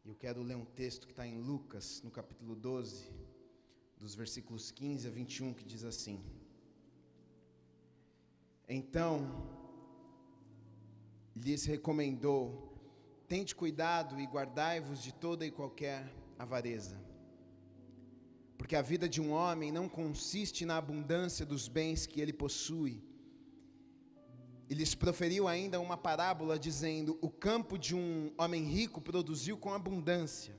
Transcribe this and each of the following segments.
Eu quero ler um texto que está em Lucas, no capítulo 12, dos versículos 15 a 21, que diz assim: Então lhes recomendou: tende cuidado e guardai-vos de toda e qualquer avareza, porque a vida de um homem não consiste na abundância dos bens que ele possui. E lhes proferiu ainda uma parábola, dizendo: o campo de um homem rico produziu com abundância.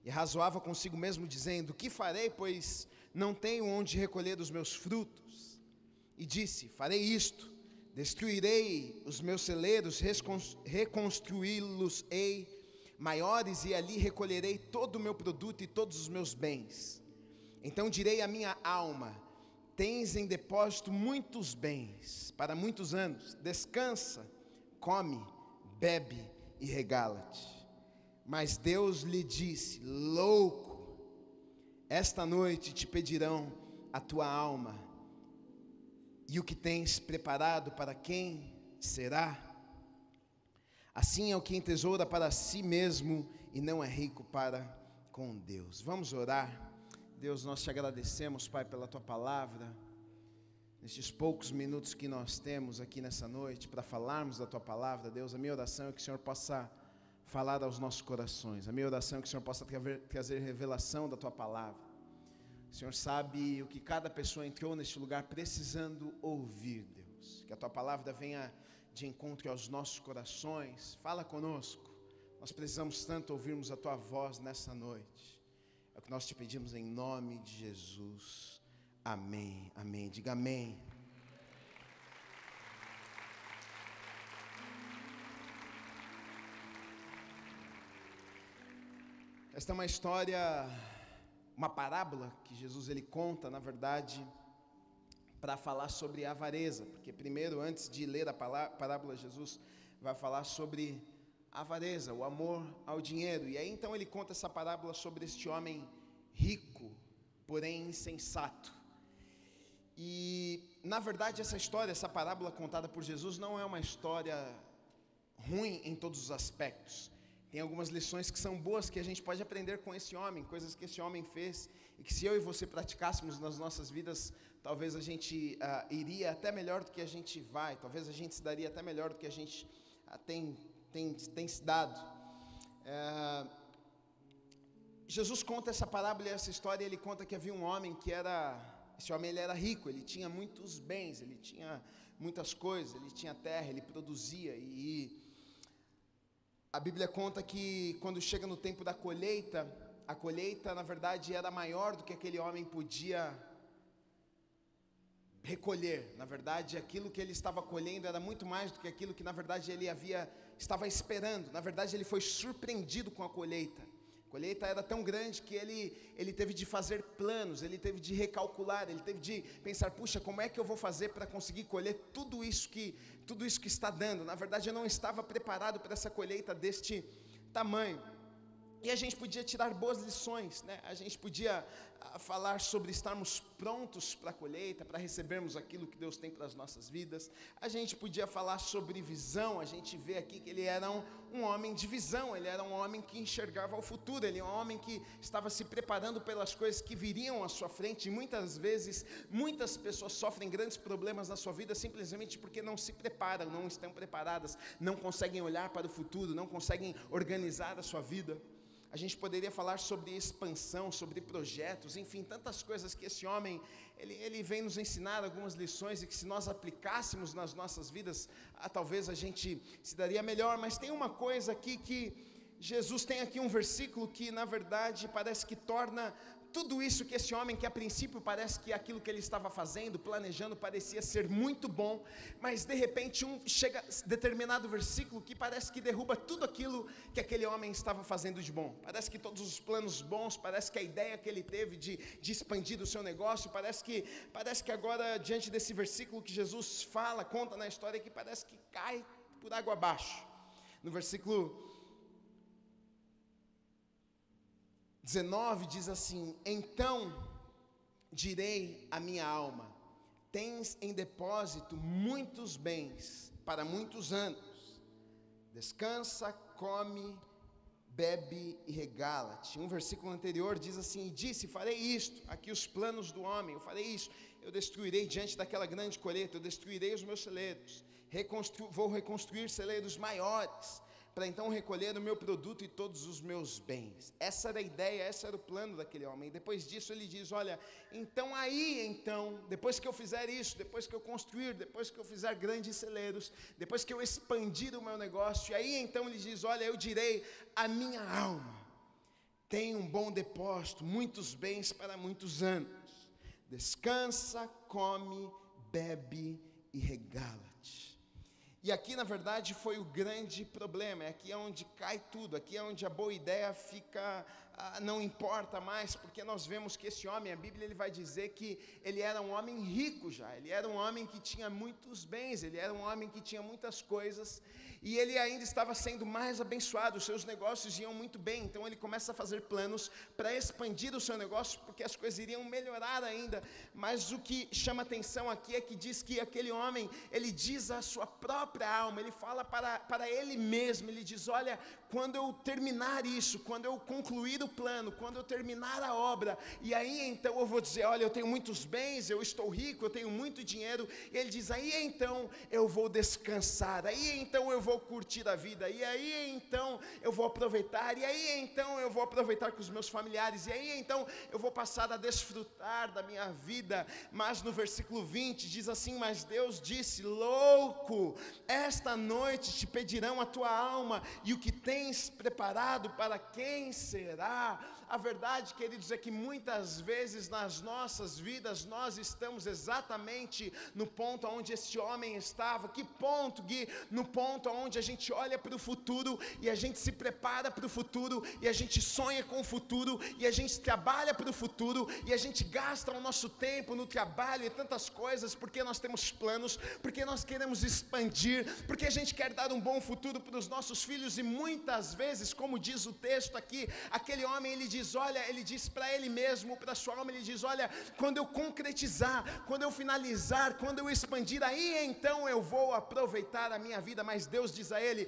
E razoava consigo mesmo, dizendo: que farei, pois não tenho onde recolher os meus frutos? E disse: farei isto: destruirei os meus celeiros, reconstruí-los-ei maiores, e ali recolherei todo o meu produto e todos os meus bens. Então direi à minha alma: tens em depósito muitos bens para muitos anos, descansa, come, bebe e regala-te. Mas Deus lhe disse: louco, esta noite te pedirão a tua alma, e o que tens preparado para quem será? Assim é o que entesoura para si mesmo e não é rico para com Deus. Vamos orar. Deus, nós te agradecemos, Pai, pela tua palavra, nestes poucos minutos que nós temos aqui nessa noite para falarmos da tua palavra. Deus, a minha oração é que o Senhor possa falar aos nossos corações. A minha oração é que o Senhor possa trazer revelação da tua palavra. O Senhor sabe o que cada pessoa entrou neste lugar precisando ouvir, Deus. Que a tua palavra venha de encontro aos nossos corações. Fala conosco. Nós precisamos tanto ouvirmos a tua voz nessa noite. É o que nós te pedimos em nome de Jesus. Amém, amém. Diga amém. Esta é uma história, uma parábola que Jesus ele conta, na verdade, para falar sobre a avareza. Porque primeiro, antes de ler a parábola, Jesus vai falar sobre a avareza, o amor ao dinheiro. E aí então ele conta essa parábola sobre este homem rico, porém insensato. E na verdade essa história, essa parábola contada por Jesus não é uma história ruim em todos os aspectos. Tem algumas lições que são boas que a gente pode aprender com esse homem, coisas que esse homem fez e que se eu e você praticássemos nas nossas vidas, talvez a gente iria até melhor do que a gente vai, talvez a gente se daria até melhor do que a gente tem se dado. Jesus conta essa parábola e essa história. Ele conta que havia um homem que esse homem ele era rico, ele tinha muitos bens, ele tinha muitas coisas, ele tinha terra, ele produzia. E a Bíblia conta que quando chega no tempo da colheita, a colheita na verdade era maior do que aquele homem podia recolher. Na verdade, aquilo que ele estava colhendo era muito mais do que aquilo que na verdade ele estava esperando. Na verdade, ele foi surpreendido com a colheita. A colheita era tão grande que ele teve de fazer planos, ele teve de recalcular, ele teve de pensar: puxa, como é que eu vou fazer para conseguir colher tudo isso que está dando? Na verdade, eu não estava preparado para essa colheita deste tamanho. E a gente podia tirar boas lições, né? A gente podia falar sobre estarmos prontos para a colheita, para recebermos aquilo que Deus tem para as nossas vidas. A gente podia falar sobre visão. A gente vê aqui que ele era um homem de visão, ele era um homem que enxergava o futuro, ele é um homem que estava se preparando pelas coisas que viriam à sua frente. E muitas vezes, muitas pessoas sofrem grandes problemas na sua vida simplesmente porque não se preparam, não estão preparadas, não conseguem olhar para o futuro, não conseguem organizar a sua vida. A gente poderia falar sobre expansão, sobre projetos, enfim, tantas coisas que esse homem, ele vem nos ensinar algumas lições e que se nós aplicássemos nas nossas vidas, talvez a gente se daria melhor. Mas tem uma coisa aqui que Jesus tem aqui um versículo que na verdade parece que torna tudo isso que esse homem, que a princípio parece que aquilo que ele estava fazendo, planejando, parecia ser muito bom, mas de repente chega determinado versículo que parece que derruba tudo aquilo que aquele homem estava fazendo de bom. Parece que todos os planos bons, parece que a ideia que ele teve de expandir o seu negócio, parece que agora, diante desse versículo que Jesus fala, conta na história, que parece que cai por água abaixo. No versículo 19 diz assim: então direi à minha alma: tens em depósito muitos bens para muitos anos, descansa, come, bebe e regala-te. Um versículo anterior diz assim: e disse, farei isto, aqui os planos do homem, eu farei isso, eu destruirei diante daquela grande colheita, eu destruirei os meus celeiros, vou reconstruir celeiros maiores, para então recolher o meu produto e todos os meus bens. Essa era a ideia, esse era o plano daquele homem. Depois disso ele diz, olha, depois que eu fizer isso, depois que eu construir, depois que eu fizer grandes celeiros, depois que eu expandir o meu negócio, e aí então ele diz, olha, eu direi à minha alma, tem um bom depósito, muitos bens para muitos anos, descansa, come, bebe e regala-te. E aqui na verdade foi o grande problema, aqui é onde cai tudo, aqui é onde a boa ideia fica, não importa mais, porque nós vemos que esse homem, a Bíblia ele vai dizer que ele era um homem rico já, ele era um homem que tinha muitos bens, ele era um homem que tinha muitas coisas, e ele ainda estava sendo mais abençoado, os seus negócios iam muito bem, então ele começa a fazer planos para expandir o seu negócio, porque as coisas iriam melhorar ainda, mas o que chama atenção aqui é que diz que aquele homem, ele diz a sua própria alma, ele fala para ele mesmo, ele diz, olha, quando eu terminar isso, quando eu concluir o plano, quando eu terminar a obra, e aí então eu vou dizer, olha, eu tenho muitos bens, eu estou rico, eu tenho muito dinheiro, e ele diz, aí então eu vou descansar, aí então eu vou curtir a vida, e aí então eu vou aproveitar, e aí então eu vou aproveitar com os meus familiares, e aí então eu vou passar a desfrutar da minha vida. Mas no versículo 20 diz assim, mas Deus disse, louco, esta noite te pedirão a tua alma, e o que tens preparado para quem será? A verdade, queridos, é que muitas vezes nas nossas vidas nós estamos exatamente no ponto onde este homem estava. Que ponto, Gui? No ponto onde a gente olha para o futuro e a gente se prepara para o futuro e a gente sonha com o futuro e a gente trabalha para o futuro e a gente gasta o nosso tempo no trabalho e tantas coisas porque nós temos planos, porque nós queremos expandir, porque a gente quer dar um bom futuro para os nossos filhos. E muitas vezes, como diz o texto aqui, aquele homem ele diz, olha, ele diz para ele mesmo, para sua alma, ele diz, olha, quando eu concretizar, quando eu finalizar, quando eu expandir, aí então eu vou aproveitar a minha vida. Mas Deus diz a ele,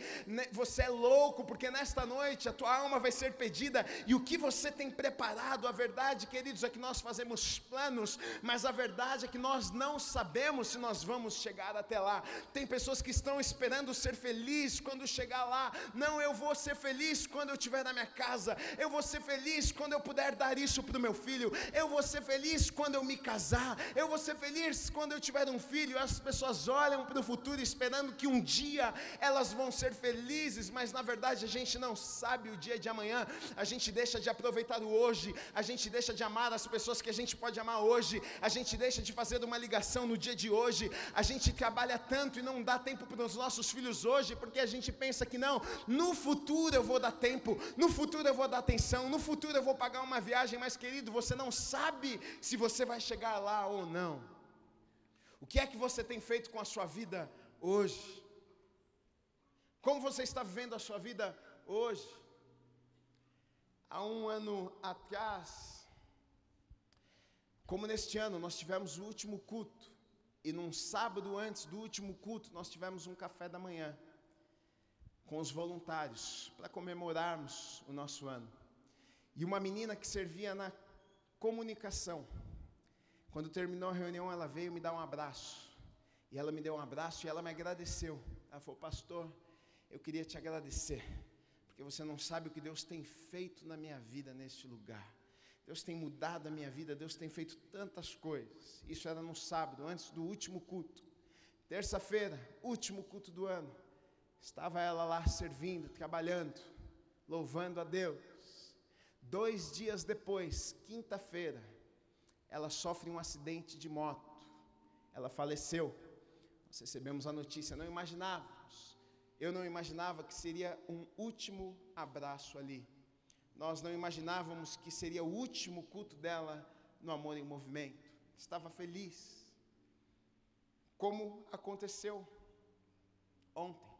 você é louco, porque nesta noite a tua alma vai ser pedida, e o que você tem preparado? A verdade, queridos, é que nós fazemos planos, mas a verdade é que nós não sabemos se nós vamos chegar até lá. Tem pessoas que estão esperando ser felizes quando chegar lá. Não, eu vou ser feliz quando eu estiver na minha casa, eu vou ser feliz quando eu puder dar isso para o meu filho, eu vou ser feliz quando eu me casar, eu vou ser feliz quando eu tiver um filho. As pessoas olham para o futuro esperando que um dia elas vão ser felizes, mas na verdade a gente não sabe o dia de amanhã, a gente deixa de aproveitar o hoje, a gente deixa de amar as pessoas que a gente pode amar hoje, a gente deixa de fazer uma ligação no dia de hoje, a gente trabalha tanto e não dá tempo para os nossos filhos hoje, porque a gente pensa que não, no futuro eu vou dar tempo, no futuro eu vou dar atenção, no futuro eu vou pagar uma viagem. Mas querido, você não sabe se você vai chegar lá ou não. O que é que você tem feito com a sua vida hoje? Como você está vivendo a sua vida hoje? Há um ano atrás, como neste ano, nós tivemos o último culto, e num sábado antes do último culto, nós tivemos um café da manhã com os voluntários, para comemorarmos o nosso ano. E uma menina que servia na comunicação, quando terminou a reunião, ela veio me dar um abraço, e ela me deu um abraço e ela me agradeceu. Ela falou, pastor, eu queria te agradecer, porque você não sabe o que Deus tem feito na minha vida neste lugar. Deus tem mudado a minha vida, Deus tem feito tantas coisas. Isso era no sábado, antes do último culto. Terça-feira, último culto do ano, estava ela lá servindo, trabalhando, louvando a Deus. 2 dias depois, quinta-feira, ela sofre um acidente de moto, ela faleceu. Nós recebemos a notícia, não imaginávamos, eu não imaginava que seria um último abraço ali, nós não imaginávamos que seria o último culto dela no Amor em Movimento. Estava feliz, como aconteceu ontem,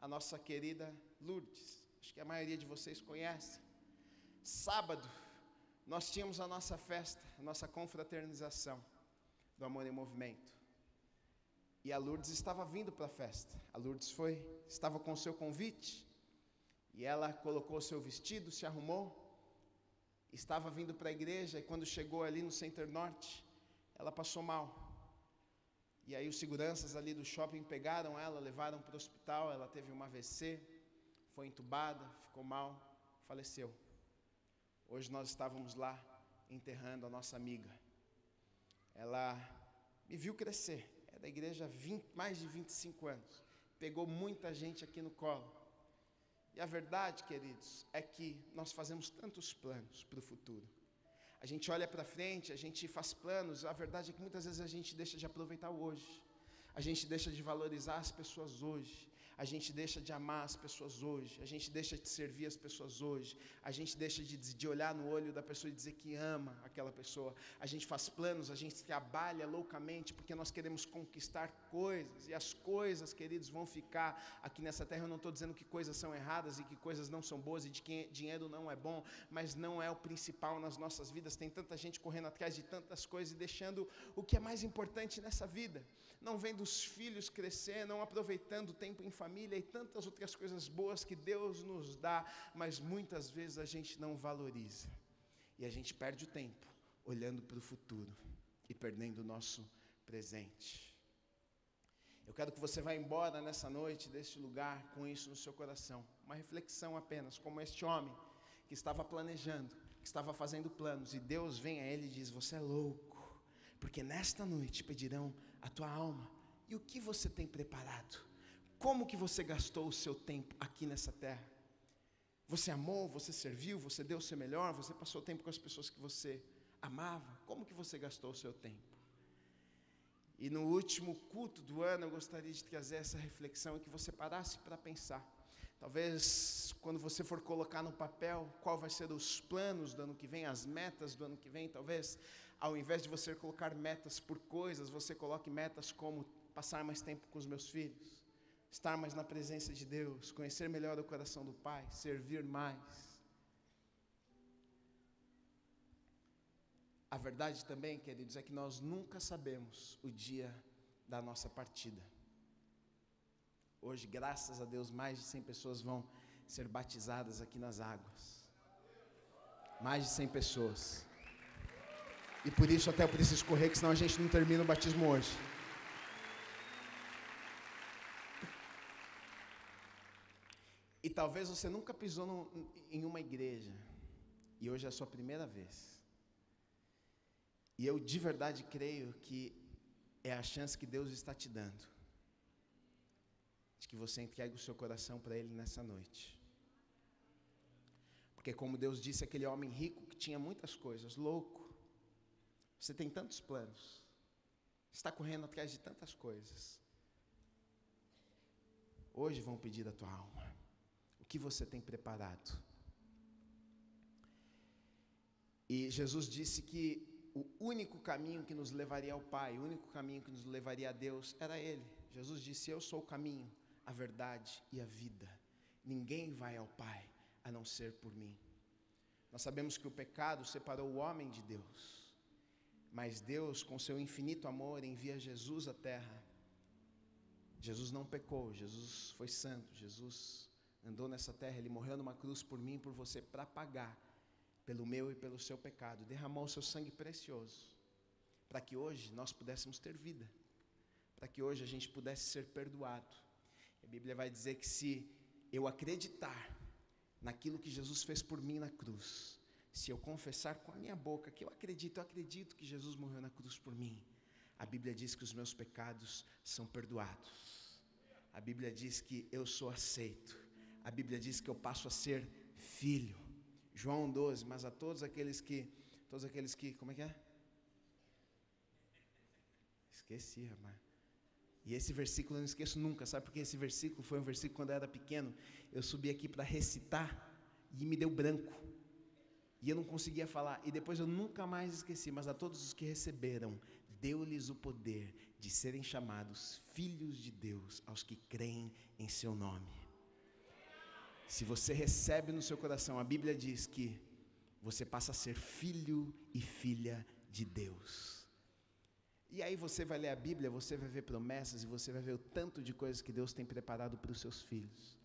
a nossa querida Lourdes, acho que a maioria de vocês conhece. Sábado, nós tínhamos a nossa festa, a nossa confraternização do Amor em Movimento. E a Lourdes estava vindo para a festa. A Lourdes estava com o seu convite. E ela colocou seu vestido, se arrumou, estava vindo para a igreja, e quando chegou ali no Center Norte, ela passou mal. E aí os seguranças ali do shopping pegaram ela, levaram para o hospital, ela teve um AVC, foi entubada, ficou mal, faleceu. Hoje nós estávamos lá enterrando a nossa amiga. Ela me viu crescer, é da igreja há mais de 25 anos, pegou muita gente aqui no colo. E a verdade, queridos, é que nós fazemos tantos planos para o futuro. A gente olha para frente, a gente faz planos, a verdade é que muitas vezes a gente deixa de aproveitar o hoje. A gente deixa de valorizar as pessoas hoje. A gente deixa de amar as pessoas hoje. A gente deixa de servir as pessoas hoje. A gente deixa de olhar no olho da pessoa e dizer que ama aquela pessoa. A gente faz planos, a gente trabalha loucamente porque nós queremos conquistar coisas. E as coisas, queridos, vão ficar aqui nessa terra. Eu não estou dizendo que coisas são erradas e que coisas não são boas e de que dinheiro não é bom, mas não é o principal nas nossas vidas. Tem tanta gente correndo atrás de tantas coisas e deixando o que é mais importante nessa vida. Não vendo os filhos crescer, não aproveitando o tempo em família e tantas outras coisas boas que Deus nos dá, mas muitas vezes a gente não valoriza. E a gente perde o tempo olhando para o futuro e perdendo o nosso presente. Eu quero que você vá embora nessa noite deste lugar com isso no seu coração. Uma reflexão apenas, como este homem que estava planejando, que estava fazendo planos, e Deus vem a ele e diz: você é louco, porque nesta noite pedirão a tua alma. E o que você tem preparado? Como que você gastou o seu tempo aqui nessa terra? Você amou, você serviu, você deu o seu melhor, você passou tempo com as pessoas que você amava? Como que você gastou o seu tempo? E no último culto do ano eu gostaria de trazer essa reflexão e que você parasse para pensar. Talvez quando você for colocar no papel qual vai ser os planos do ano que vem, as metas do ano que vem, talvez ao invés de você colocar metas por coisas, você coloque metas como passar mais tempo com os meus filhos, estar mais na presença de Deus, conhecer melhor o coração do Pai, servir mais. A verdade também, queridos, é que nós nunca sabemos o dia da nossa partida. Hoje, graças a Deus, mais de 100 pessoas vão ser batizadas aqui nas águas. Mais de 100 pessoas. E por isso até eu preciso correr, que senão a gente não termina o batismo hoje. E talvez você nunca pisou em uma igreja, e hoje é a sua primeira vez. E eu de verdade creio que é a chance que Deus está te dando, de que você entregue o seu coração para Ele nessa noite. Porque como Deus disse, aquele homem rico que tinha muitas coisas, louco, você tem tantos planos, está correndo atrás de tantas coisas. Hoje vão pedir a tua alma. O que você tem preparado? E Jesus disse que o único caminho que nos levaria ao Pai, o único caminho que nos levaria a Deus era Ele. Jesus disse: eu sou o caminho, a verdade e a vida. Ninguém vai ao Pai a não ser por mim. Nós sabemos que o pecado separou o homem de Deus, mas Deus, com seu infinito amor, envia Jesus à terra. Jesus não pecou, Jesus foi santo, Jesus andou nessa terra, Ele morreu numa cruz por mim e por você para pagar pelo meu e pelo seu pecado, derramou o seu sangue precioso, para que hoje nós pudéssemos ter vida, para que hoje a gente pudesse ser perdoado. A Bíblia vai dizer que se eu acreditar naquilo que Jesus fez por mim na cruz, se eu confessar com a minha boca que eu acredito que Jesus morreu na cruz por mim, a Bíblia diz que os meus pecados são perdoados. A Bíblia diz que eu sou aceito. A Bíblia diz que eu passo a ser filho. João 12, mas a todos aqueles que, como é que é? Esqueci, rapaz. E esse versículo eu não esqueço nunca, sabe? Porque esse versículo foi um versículo quando eu era pequeno, eu subi aqui para recitar e me deu branco. E eu não conseguia falar, e depois eu nunca mais esqueci, mas a todos os que receberam, deu-lhes o poder de serem chamados filhos de Deus, aos que creem em seu nome. Se você recebe no seu coração, a Bíblia diz que você passa a ser filho e filha de Deus. E aí você vai ler a Bíblia, você vai ver promessas e você vai ver o tanto de coisas que Deus tem preparado para os seus filhos.